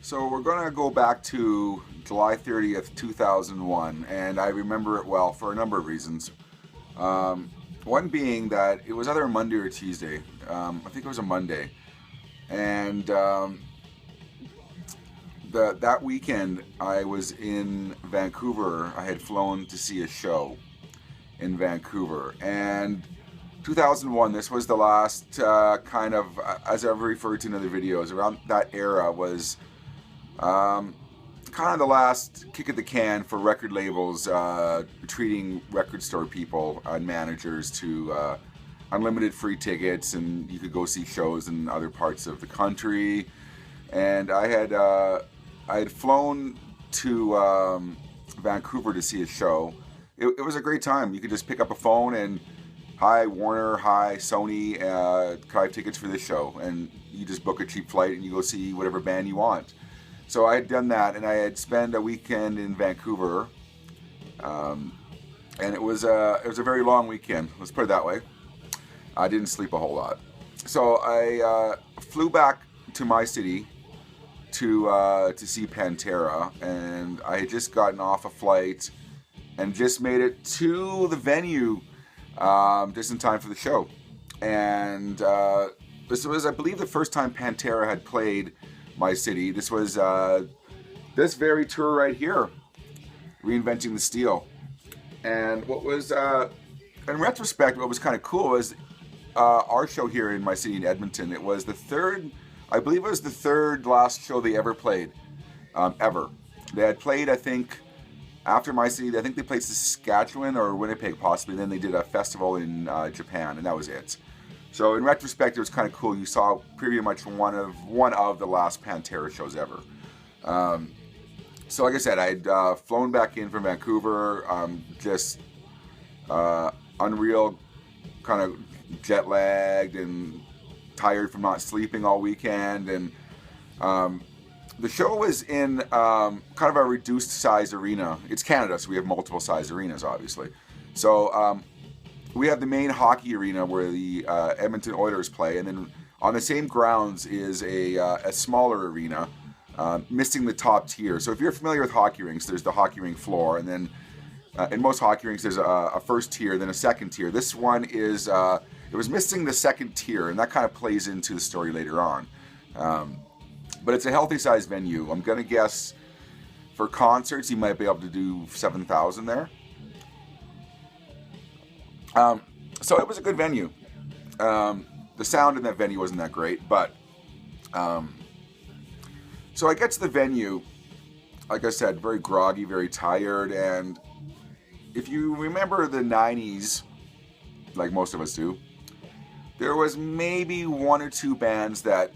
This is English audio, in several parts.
So we're going to go back to July 30th, 2001, and I remember it well for a number of reasons. One being that it was either a Monday or Tuesday. I think it was a Monday. And that weekend I was in Vancouver. I had flown to see a show in Vancouver. And 2001, this was the last kind of, as I've referred to in other videos, around that era was kind of the last kick at the can for record labels treating record store people and managers to unlimited free tickets, and you could go see shows in other parts of the country. And I had flown to Vancouver to see a show. It was a great time. You could just pick up a phone and, hi Warner, hi Sony, can I have tickets for this show? And you just book a cheap flight and you go see whatever band you want. So I had done that, and I had spent a weekend in Vancouver, and it was a very long weekend. Let's put it that way. I didn't sleep a whole lot, so I flew back to my city to see Pantera, and I had just gotten off a flight and just made it to the venue just in time for the show. And this was, I believe, the first time Pantera had played my city. This was this very tour right here, Reinventing the Steel. And what was, in retrospect, what was kind of cool was our show here in my city in Edmonton. It was the third, I believe it was the third last show they ever played, ever. They had played, I think, after my city, I think they played Saskatchewan or Winnipeg possibly, and then they did a festival in Japan, and that was it. So in retrospect, it was kind of cool. You saw pretty much one of the last Pantera shows ever. So like I said, I'd flown back in from Vancouver, just unreal, kind of jet lagged and tired from not sleeping all weekend. And the show was in kind of a reduced size arena. It's Canada, so we have multiple size arenas, obviously. So we have the main hockey arena where the Edmonton Oilers play, and then on the same grounds is a smaller arena, missing the top tier. So if you're familiar with hockey rinks, there's the hockey rink floor, and then in most hockey rinks there's a first tier, then a second tier. This one is, it was missing the second tier, and that kind of plays into the story later on. But it's a healthy sized venue. I'm going to guess for concerts you might be able to do 7,000 there. So it was a good venue. The sound in that venue wasn't that great, but so I get to the venue, like I said, very groggy, very tired, and if you remember the 90s, like most of us do, there was maybe one or two bands that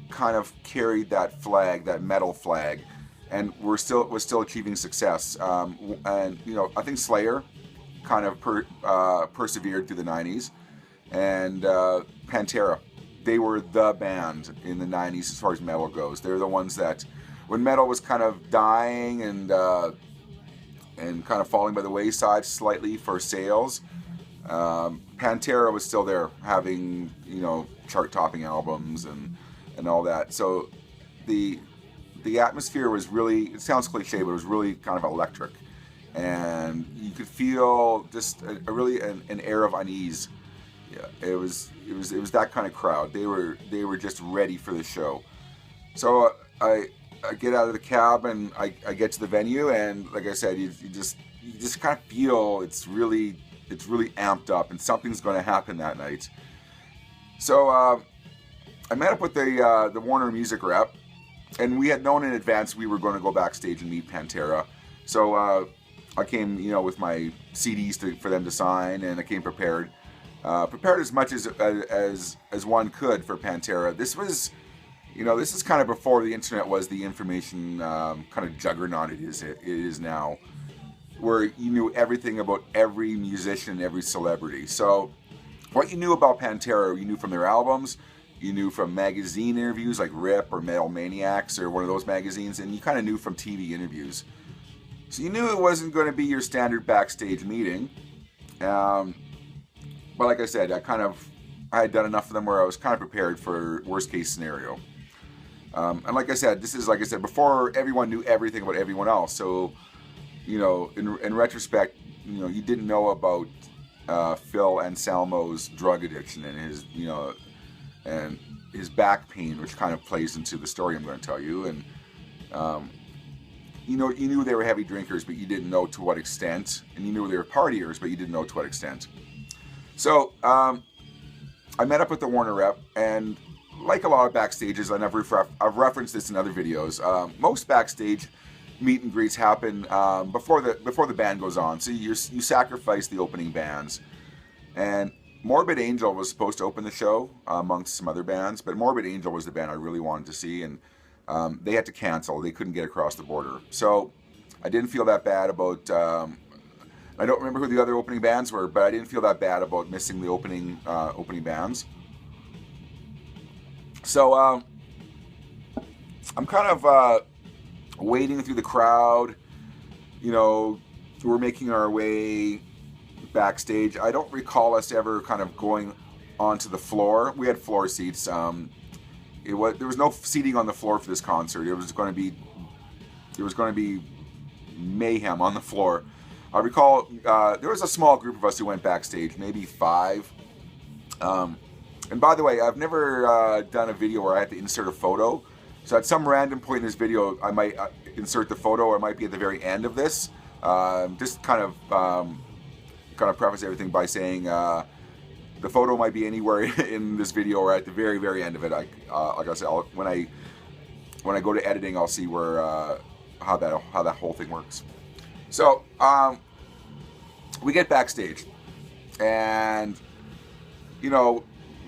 kind of carried that flag, that metal flag, and was still achieving success. And you know, I think Slayer kind of persevered through the 90s, and Pantera, they were the band in the 90s as far as metal goes. They're the ones that, when metal was kind of dying and kind of falling by the wayside slightly for sales, Pantera was still there, having, you know, chart-topping albums and all that. So the atmosphere was really, it sounds cliche, but it was really kind of electric. And you could feel just a really an air of unease. Yeah, it was that kind of crowd. They were just ready for the show. So I get out of the cab and I get to the venue, and like I said, you just kind of feel it's really amped up and something's going to happen that night. So I met up with the Warner Music rep, and we had known in advance we were going to go backstage and meet Pantera. So I came, you know, with my CDs for them to sign, and I came prepared as much as one could for Pantera. This was, you know, this is kind of before the internet was the information kind of juggernaut it is now, where you knew everything about every musician, every celebrity. So what you knew about Pantera, you knew from their albums, you knew from magazine interviews like Rip or Metal Maniacs or one of those magazines, and you kind of knew from TV interviews. So you knew it wasn't going to be your standard backstage meeting. But like I said, I had done enough of them where I was kind of prepared for worst case scenario. And like I said, this is, like I said, before everyone knew everything about everyone else. So, you know, in retrospect, you know, you didn't know about Phil Anselmo's drug addiction and his, you know, and his back pain, which kind of plays into the story I'm going to tell you. And you know, you knew they were heavy drinkers, but you didn't know to what extent. And you knew they were partiers, but you didn't know to what extent. So I met up with the Warner rep, and like a lot of backstages, and I've referenced this in other videos. Most backstage meet and greets happen before the band goes on. So you sacrifice the opening bands, and Morbid Angel was supposed to open the show amongst some other bands, but Morbid Angel was the band I really wanted to see, and they had to cancel. They couldn't get across the border. So I didn't feel that bad about, I don't remember who the other opening bands were, but I didn't feel that bad about missing the opening bands. So I'm kind of wading through the crowd. You know, we're making our way backstage. I don't recall us ever kind of going onto the floor. We had floor seats. There was no seating on the floor for this concert. There was going to be mayhem on the floor. I recall there was a small group of us who went backstage, maybe 5. And by the way, I've never done a video where I had to insert a photo. So at some random point in this video, I might insert the photo, or it might be at the very end of this. Just kind of preface everything by saying the photo might be anywhere in this video or at the very, very end of it. Like I said, when I go to editing, I'll see where how that whole thing works. So we get backstage, and you know,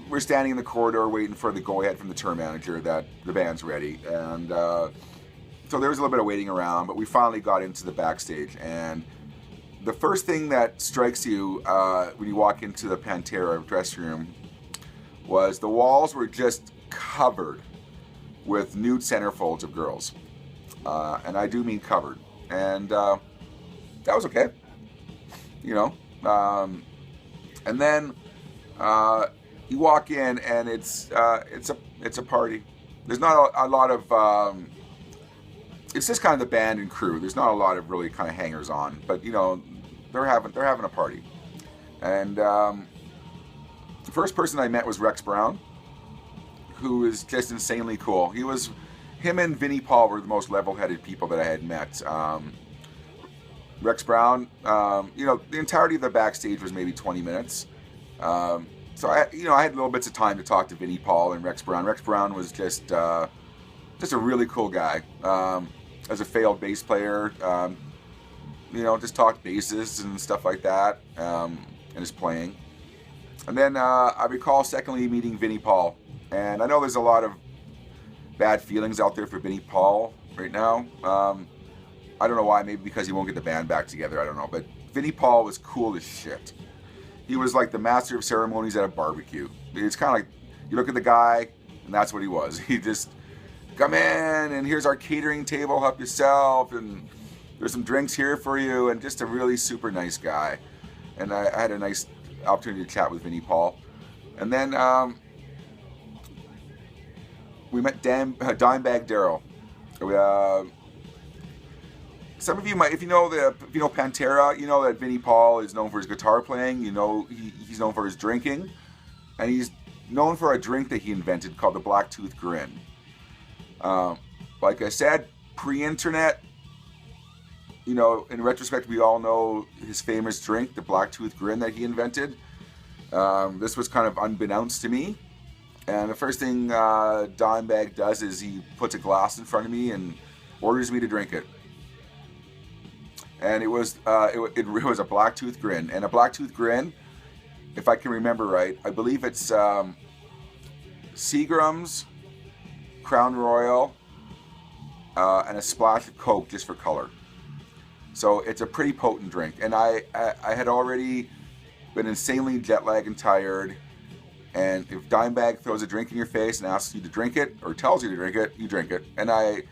we're standing in the corridor waiting for the go-ahead from the tour manager that the band's ready, and so there was a little bit of waiting around, but we finally got into the backstage. And the first thing that strikes you when you walk into the Pantera dressing room was the walls were just covered with nude centerfolds of girls, and I do mean covered, and that was okay, you know. And then you walk in, and it's a party. There's not a lot of it's just kind of the band and crew. There's not a lot of really kind of hangers on, but you know, they're having a party. And the first person I met was Rex Brown, who is just insanely cool. Him and Vinnie Paul were the most level-headed people that I had met. Rex Brown, you know, the entirety of the backstage was maybe 20 minutes. So I had little bits of time to talk to Vinnie Paul and Rex Brown. Rex Brown was just a really cool guy. As a failed bass player, you know, just talked basses and stuff like that, and his playing. And then I recall secondly meeting Vinnie Paul, and I know there's a lot of bad feelings out there for Vinnie Paul right now. I don't know why. Maybe because he won't get the band back together. I don't know. But Vinnie Paul was cool as shit. He was like the master of ceremonies at a barbecue. It's kind of like, you look at the guy, and that's what he was. He just, come in, and here's our catering table, help yourself, and there's some drinks here for you, and just a really super nice guy. And I had a nice opportunity to chat with Vinnie Paul. And then we met Dimebag Daryl. Some of you might, if you know Pantera, you know that Vinnie Paul is known for his guitar playing. You know he's known for his drinking, and he's known for a drink that he invented called the Black Tooth Grin. Like I said, pre-internet, you know, in retrospect, we all know his famous drink, the Black Tooth Grin, that he invented. This was kind of unbeknownst to me, and the first thing Dimebag does is he puts a glass in front of me and orders me to drink it. And it was a Black Tooth Grin. And a Black Tooth Grin, if I can remember right, I believe it's Seagram's, Crown Royal, and a splash of Coke just for color. So it's a pretty potent drink. And I had already been insanely jet lagged and tired. And if Dimebag throws a drink in your face and asks you to drink it, or tells you to drink it, you drink it. And I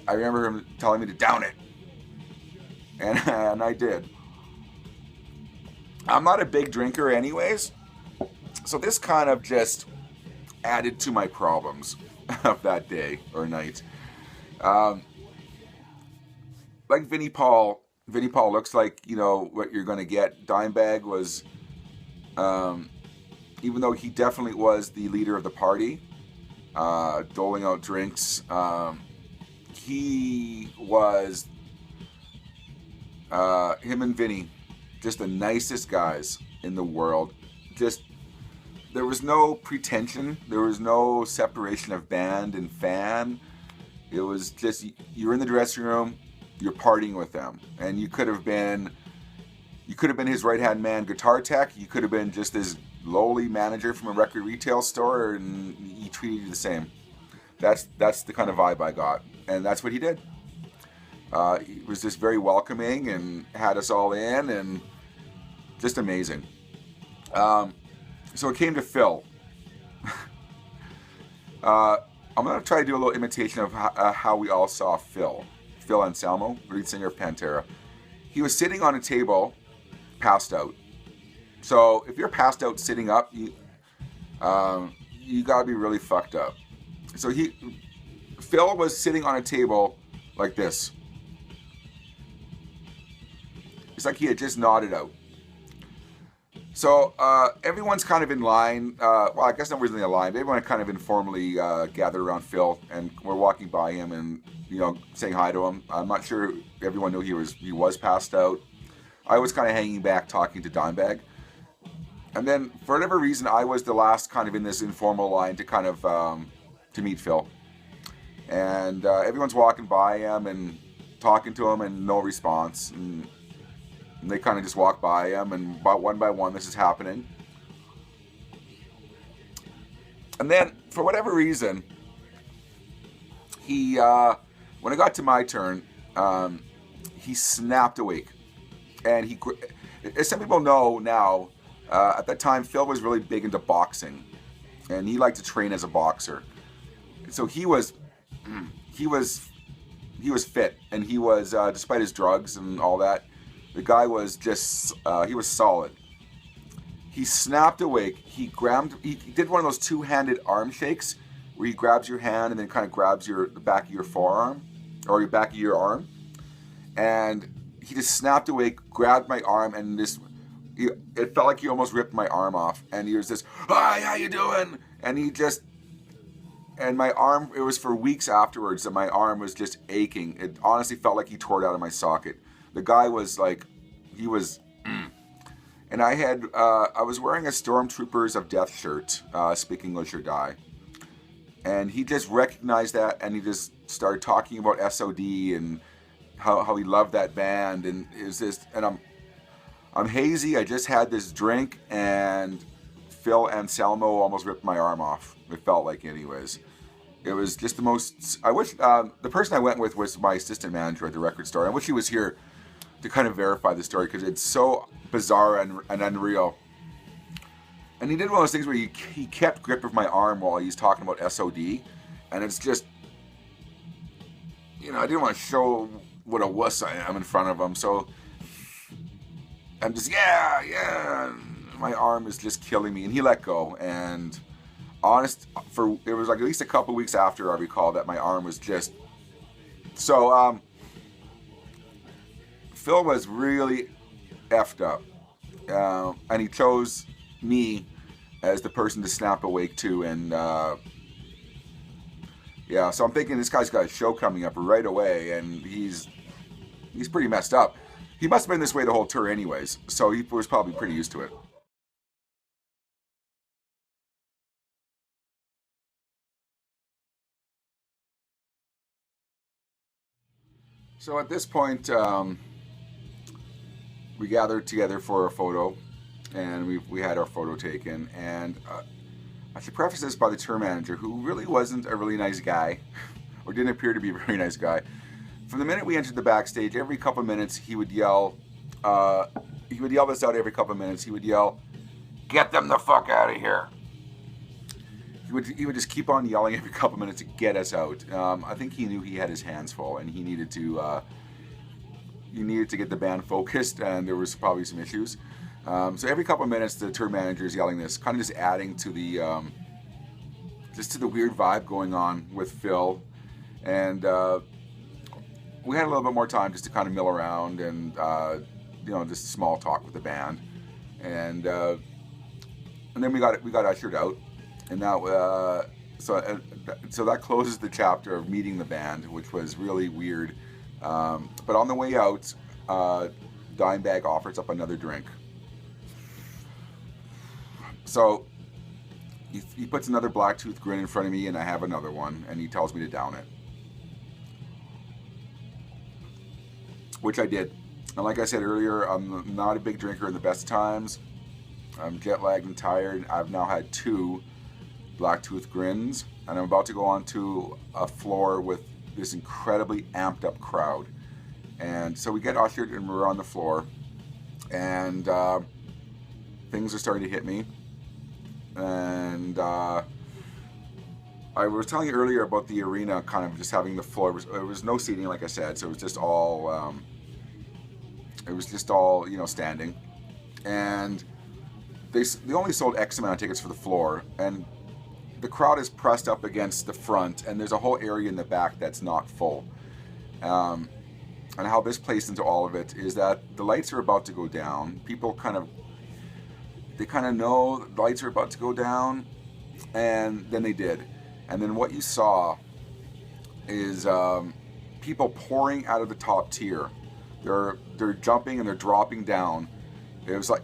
remember him telling me to down it. And I did. I'm not a big drinker anyways, so this kind of just added to my problems. of that day or night. Like Vinnie Paul looks like, you know, what you're going to get. Dimebag was, even though he definitely was the leader of the party, doling out drinks, he was, him and Vinnie, just the nicest guys in the world. Just, there was no pretension. There was no separation of band and fan. It was just, you're in the dressing room, you're partying with them. And you could have been his right-hand man guitar tech. You could have been just his lowly manager from a record retail store, and he treated you the same. That's the kind of vibe I got. And that's what he did. He was just very welcoming and had us all in, and just amazing. So it came to Phil. I'm going to try to do a little imitation of how we all saw Phil. Phil Anselmo, lead singer of Pantera. He was sitting on a table, passed out. So if you're passed out sitting up, you got to be really fucked up. So Phil was sitting on a table like this. It's like he had just nodded out. So everyone's kind of in line. Well, I guess not really in line, but everyone kind of informally gathered around Phil, and we're walking by him and, you know, saying hi to him. I'm not sure everyone knew he was passed out. I was kind of hanging back talking to Dimebag. And then, for whatever reason, I was the last kind of in this informal line to kind of, to meet Phil. And everyone's walking by him and talking to him, and no response. And they kind of just walk by him, and about one by one this is happening. And then, for whatever reason, he, when it got to my turn, he snapped awake. And as some people know now, at that time, Phil was really big into boxing. And he liked to train as a boxer. So he was fit, and he was, despite his drugs and all that, the guy was just, he was solid. He snapped awake. He did one of those two-handed arm shakes where he grabs your hand and then kind of grabs the back of your forearm, or your back of your arm. And he just snapped awake, grabbed my arm, and it felt like he almost ripped my arm off. And he was just, "Hi, how you doing?" And my arm, it was for weeks afterwards that my arm was just aching. It honestly felt like he tore it out of my socket. The guy was like, and I was wearing a Stormtroopers of Death shirt, Speak English or Die. And he just recognized that, and he just started talking about SOD and how he loved that band. And I'm hazy, I just had this drink, and Phil Anselmo almost ripped my arm off. It felt like, anyways. It was just the most, I wish, the person I went with was my assistant manager at the record store. I wish he was here to kind of verify the story, because it's so bizarre and unreal. And he did one of those things where he kept grip of my arm while he's talking about SOD, and it's just, you know, I didn't want to show what a wuss I am in front of him, so I'm just, yeah, my arm is just killing me, and he let go. And it was like at least a couple weeks after, I recall, that my arm was just, so, Phil was really effed up, and he chose me as the person to snap awake to, and yeah, so I'm thinking this guy's got a show coming up right away, and he's pretty messed up. He must have been this way the whole tour anyways, so he was probably pretty used to it. So at this point, we gathered together for a photo, and we had our photo taken. And I should preface this by the tour manager, who really wasn't a really nice guy, or didn't appear to be a very nice guy. From the minute we entered the backstage, every couple of minutes he would yell this out every couple of minutes. He would yell, "Get them the fuck out of here." He would just keep on yelling every couple of minutes to get us out. I think he knew he had his hands full, and he needed to get the band focused, and there was probably some issues. So every couple of minutes, the tour manager is yelling this, kind of just adding to the just to the weird vibe going on with Phil. And we had a little bit more time just to kind of mill around and, just small talk with the band. And then we got ushered out. And now, so that closes the chapter of meeting the band, which was really weird. But on the way out, Dimebag offers up another drink. So he puts another blacktooth grin in front of me, and I have another one, and he tells me to down it, which I did. And like I said earlier, I'm not a big drinker in the best times. I'm jet lagged and tired. I've now had 2 blacktooth grins, and I'm about to go onto a floor with this incredibly amped up crowd. And so we get ushered and we're on the floor, and things are starting to hit me. And I was telling you earlier about the arena kind of just having the floor. There was no seating, like I said, so it was just all standing. And they only sold X amount of tickets for the floor, and the crowd is pressed up against the front, and there's a whole area in the back that's not full. And how this plays into all of it is that the lights are about to go down. People kind of know the lights are about to go down, and then they did. And then what you saw is people pouring out of the top tier. They're jumping and they're dropping down. It was like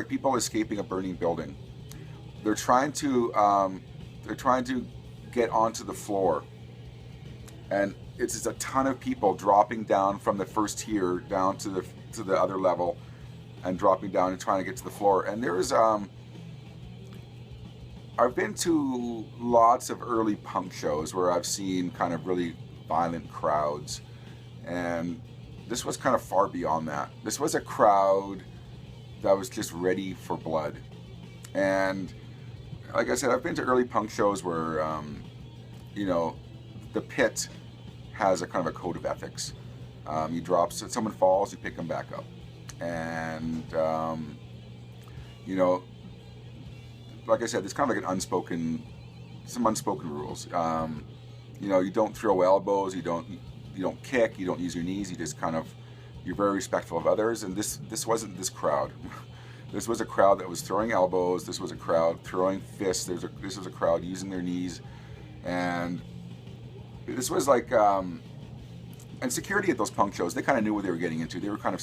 people escaping a burning building. They're trying to get onto the floor, and it's just a ton of people dropping down from the first tier down to the other level, and dropping down and trying to get to the floor. And there's I've been to lots of early punk shows where I've seen kind of really violent crowds, and this was kind of far beyond that. This was a crowd that was just ready for blood. And like I said, I've been to early punk shows where the pit has a kind of a code of ethics. You drop, so someone falls, you pick them back up. And like I said, there's kind of like some unspoken rules. You don't throw elbows, you don't kick, you don't use your knees, you're very respectful of others. And this wasn't this crowd. This was a crowd that was throwing elbows. This was a crowd throwing fists. This was a crowd using their knees, and this was like, and security at those punk shows, they kind of knew what they were getting into. They were kind of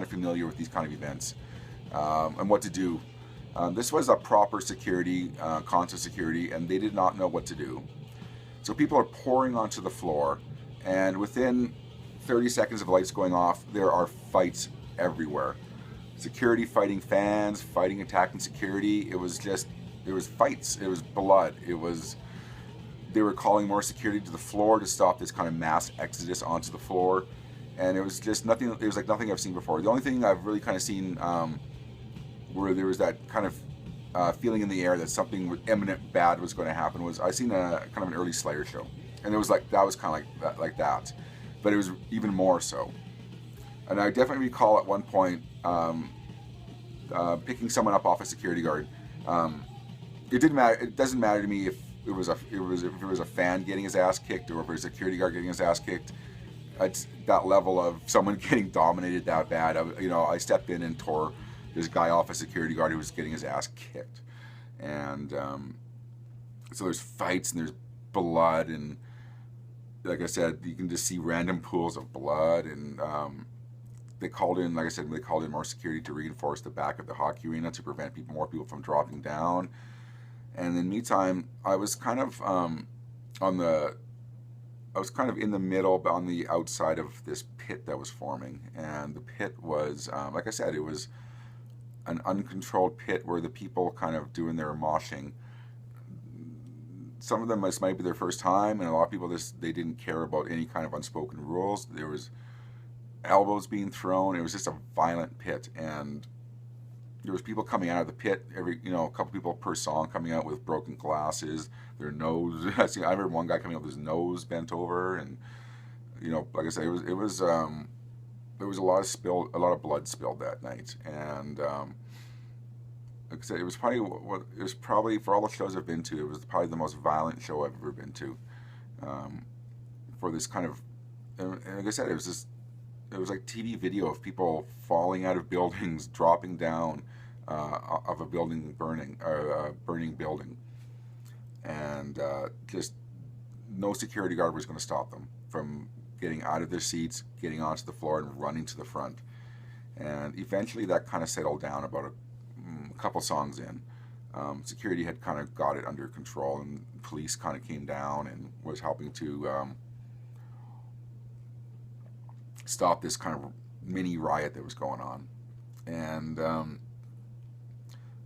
familiar with these kind of events, and what to do. This was a proper security, conscious security, and they did not know what to do. So people are pouring onto the floor, and within 30 seconds of lights going off, there are fights everywhere. Security fighting fans, attacking security. There was fights. It was blood. They were calling more security to the floor to stop this kind of mass exodus onto the floor. And it was just nothing. It was like nothing I've seen before. The only thing I've really kind of seen where there was that kind of feeling in the air that something imminent bad was going to happen was I seen a kind of an early Slayer show. And it was like, that was kind of like that. But it was even more so. And I definitely recall at one point picking someone up off a security guard. It didn't matter. It doesn't matter to me if it was a fan getting his ass kicked or if it was a security guard getting his ass kicked. It's that level of someone getting dominated that bad. I stepped in and tore this guy off a security guard who was getting his ass kicked. And so there's fights and there's blood, and like I said, you can just see random pools of blood. And they called in more security to reinforce the back of the hockey arena to prevent more people from dropping down. And in the meantime, I was kind of in the middle, but on the outside of this pit that was forming. And the pit was, like I said, it was an uncontrolled pit where the people kind of doing their moshing. Some of them, this might be their first time, and a lot of people, they didn't care about any kind of unspoken rules. There was elbows being thrown. It was just a violent pit, and there was people coming out of the pit, a couple people per song coming out with broken glasses, their nose. I remember one guy coming out with his nose bent over, and like I said, there was a lot of blood spilled that night, and like I said, it was probably for all the shows I've been to, it was probably the most violent show I've ever been to. Um, for this kind of, and like I said, it was like TV video of people falling out of buildings, dropping down of a building burning, or a burning building, and just no security guard was going to stop them from getting out of their seats, getting onto the floor, and running to the front. And eventually, that kind of settled down about a couple songs in. Security had kind of got it under control, and police kind of came down and was helping to stop this kind of mini riot that was going on. And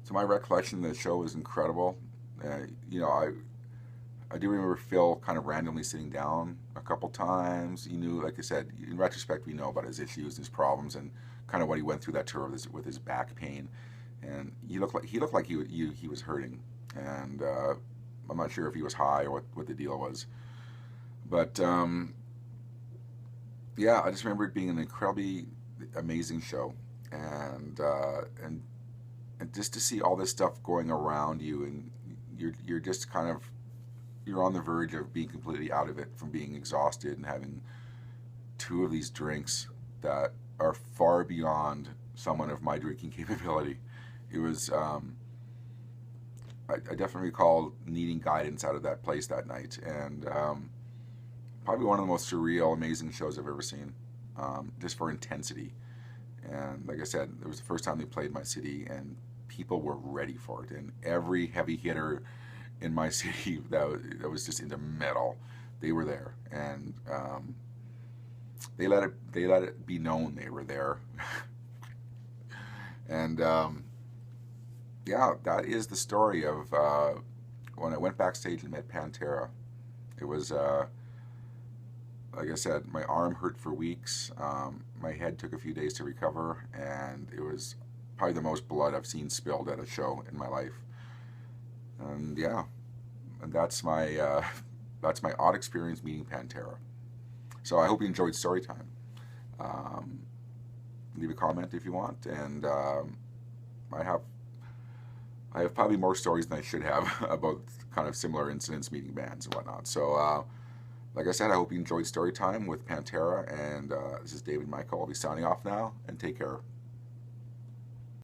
so my recollection of the show was incredible. You know, I do remember Phil kind of randomly sitting down a couple times. He knew, like I said, in retrospect, we know about his issues, his problems, and kind of what he went through that tour with his back pain. And he looked like he was hurting. And I'm not sure if he was high or what the deal was. But yeah, I just remember it being an incredibly amazing show, and and just to see all this stuff going around you, and you're just kind of you're on the verge of being completely out of it from being exhausted and having two of these drinks that are far beyond someone of my drinking capability. It was I definitely recall needing guidance out of that place that night, and probably one of the most surreal, amazing shows I've ever seen, just for intensity. And like I said, it was the first time they played my city, and people were ready for it. And every heavy hitter in my city that was just into metal, they were there, and they let it be known they were there. And yeah, that is the story of when I went backstage and met Pantera. It was like I said, my arm hurt for weeks. My head took a few days to recover, and it was probably the most blood I've seen spilled at a show in my life. And yeah, and that's my odd experience meeting Pantera. So I hope you enjoyed Storytime. Um, Leave a comment if you want, and I have I have probably more stories than I should have about kind of similar incidents meeting bands and whatnot. So like I said, I hope you enjoyed Storytime with Pantera, and this is David Michael. I'll be signing off now, and take care.